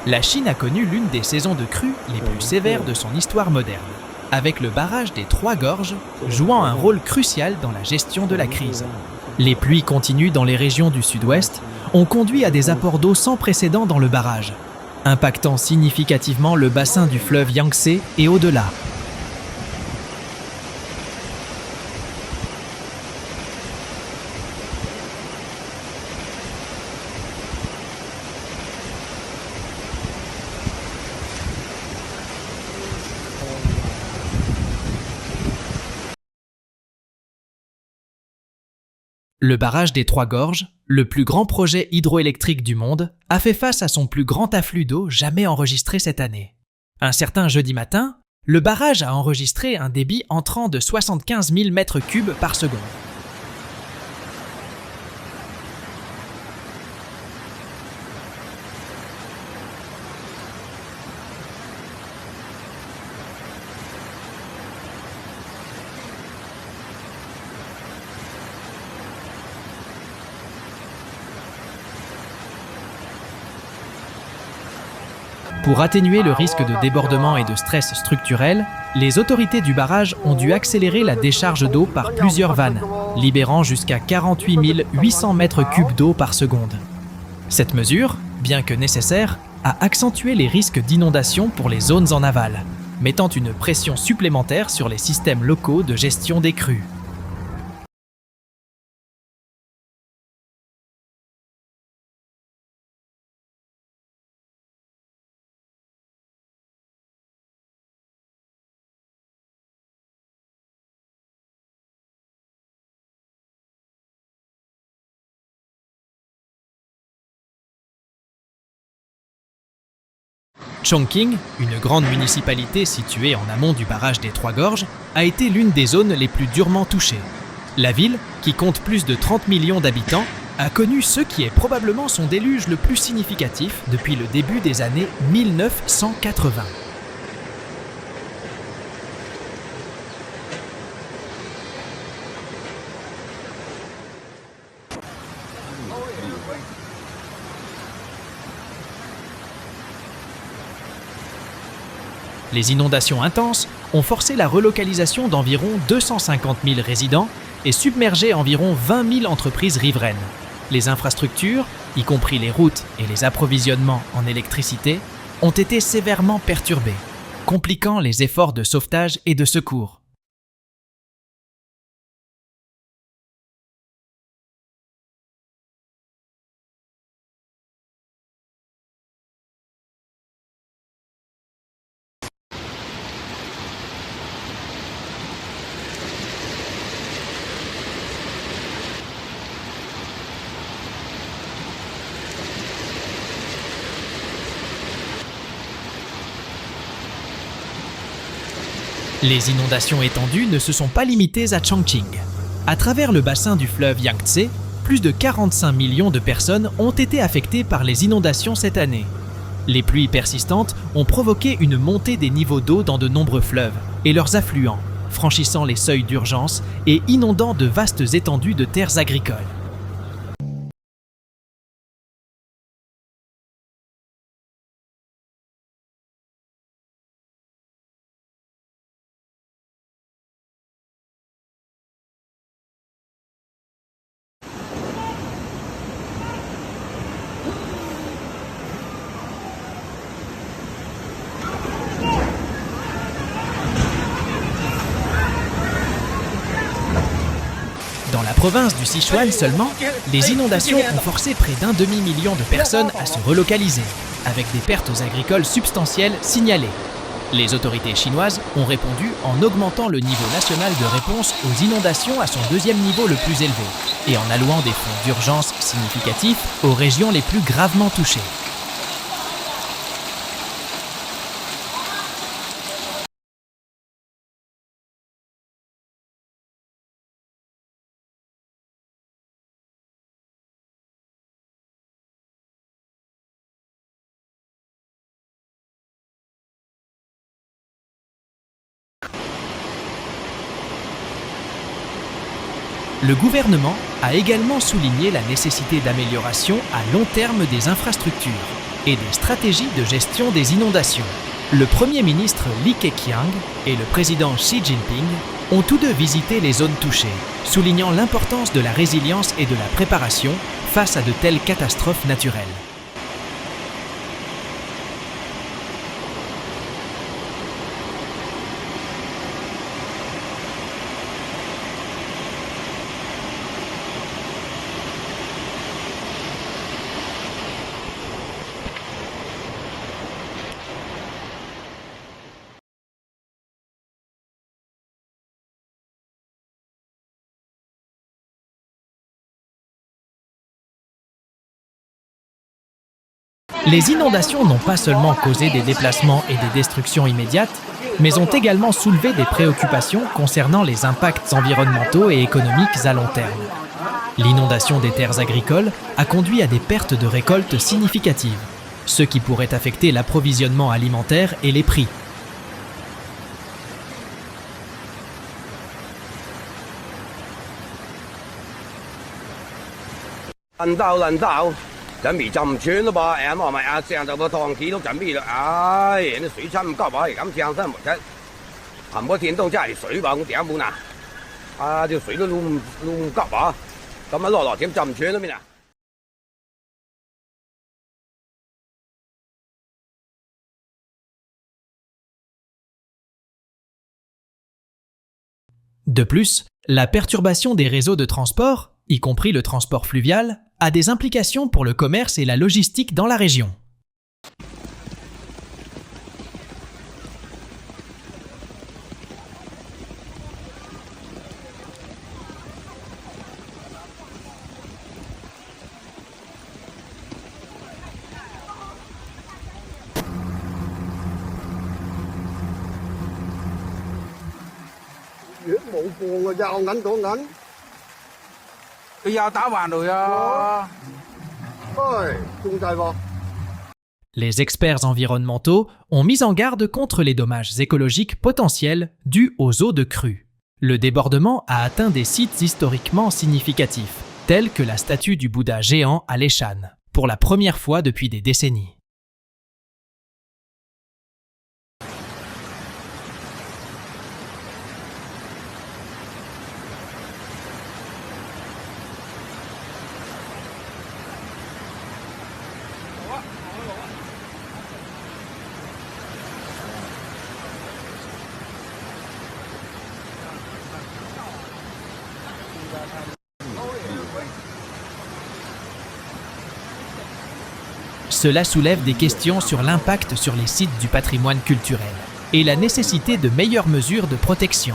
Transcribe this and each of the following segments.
La Chine a connu l'une des saisons de crue les plus sévères de son histoire moderne, avec le barrage des Trois Gorges jouant un rôle crucial dans la gestion de la crise. Les pluies continues dans les régions du sud-ouest ont conduit à des apports d'eau sans précédent dans le barrage, impactant significativement le bassin du fleuve Yangtze et au-delà. Le barrage des Trois Gorges, le plus grand projet hydroélectrique du monde, a fait face à son plus grand afflux d'eau jamais enregistré cette année. Un certain jeudi matin, le barrage a enregistré un débit entrant de 75 000 mètres cubes par seconde. Pour atténuer le risque de débordement et de stress structurel, les autorités du barrage ont dû accélérer la décharge d'eau par plusieurs vannes, libérant jusqu'à 48 800 mètres cubes d'eau par seconde. Cette mesure, bien que nécessaire, a accentué les risques d'inondation pour les zones en aval, mettant une pression supplémentaire sur les systèmes locaux de gestion des crues. Chongqing, une grande municipalité située en amont du barrage des Trois Gorges, a été l'une des zones les plus durement touchées. La ville, qui compte plus de 30 millions d'habitants, a connu ce qui est probablement son déluge le plus significatif depuis le début des années 1980. Les inondations intenses ont forcé la relocalisation d'environ 250 000 résidents et submergé environ 20 000 entreprises riveraines. Les infrastructures, y compris les routes et les approvisionnements en électricité, ont été sévèrement perturbées, compliquant les efforts de sauvetage et de secours. Les inondations étendues ne se sont pas limitées à Chongqing. À travers le bassin du fleuve Yangtze, plus de 45 millions de personnes ont été affectées par les inondations cette année. Les pluies persistantes ont provoqué une montée des niveaux d'eau dans de nombreux fleuves et leurs affluents, franchissant les seuils d'urgence et inondant de vastes étendues de terres agricoles. Dans la province du Sichuan seulement, les inondations ont forcé près d'un demi-million de personnes à se relocaliser, avec des pertes agricoles substantielles signalées. Les autorités chinoises ont répondu en augmentant le niveau national de réponse aux inondations à son deuxième niveau le plus élevé et en allouant des fonds d'urgence significatifs aux régions les plus gravement touchées. Le gouvernement a également souligné la nécessité d'amélioration à long terme des infrastructures et des stratégies de gestion des inondations. Le Premier ministre Li Keqiang et le président Xi Jinping ont tous deux visité les zones touchées, soulignant l'importance de la résilience et de la préparation face à de telles catastrophes naturelles. Les inondations n'ont pas seulement causé des déplacements et des destructions immédiates, mais ont également soulevé des préoccupations concernant les impacts environnementaux et économiques à long terme. L'inondation des terres agricoles a conduit à des pertes de récoltes significatives, ce qui pourrait affecter l'approvisionnement alimentaire et les prix. De plus, la perturbation des réseaux de transport, y compris le transport fluvial, a des implications pour le commerce et la logistique dans la région. Les experts environnementaux ont mis en garde contre les dommages écologiques potentiels dus aux eaux de crue. Le débordement a atteint des sites historiquement significatifs, tels que la statue du Bouddha géant à Leshan, pour la première fois depuis des décennies. Cela soulève des questions sur l'impact sur les sites du patrimoine culturel et la nécessité de meilleures mesures de protection.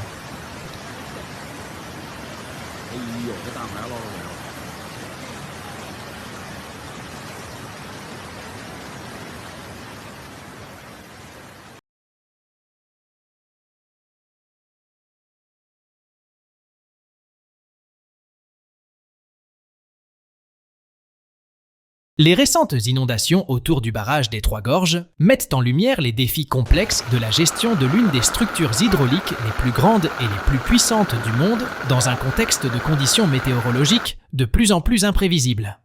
Les récentes inondations autour du barrage des Trois Gorges mettent en lumière les défis complexes de la gestion de l'une des structures hydrauliques les plus grandes et les plus puissantes du monde dans un contexte de conditions météorologiques de plus en plus imprévisibles.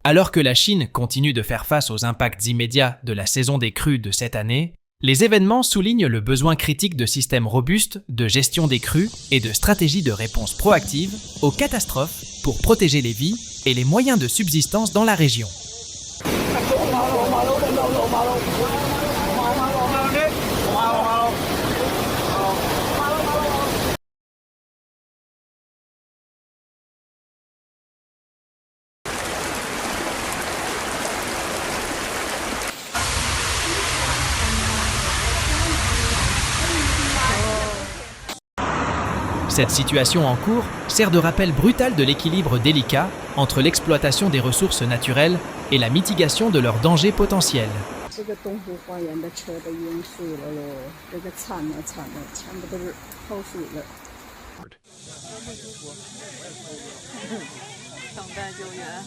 Alors que la Chine continue de faire face aux impacts immédiats de la saison des crues de cette année, les événements soulignent le besoin critique de systèmes robustes, de gestion des crues et de stratégies de réponse proactive aux catastrophes pour protéger les vies et les moyens de subsistance dans la région. Cette situation en cours sert de rappel brutal de l'équilibre délicat entre l'exploitation des ressources naturelles et la mitigation de leurs dangers potentiels. 这个东湖花园的车都淹水了喽，这个惨了惨了，全部都是泡水了。等待救援。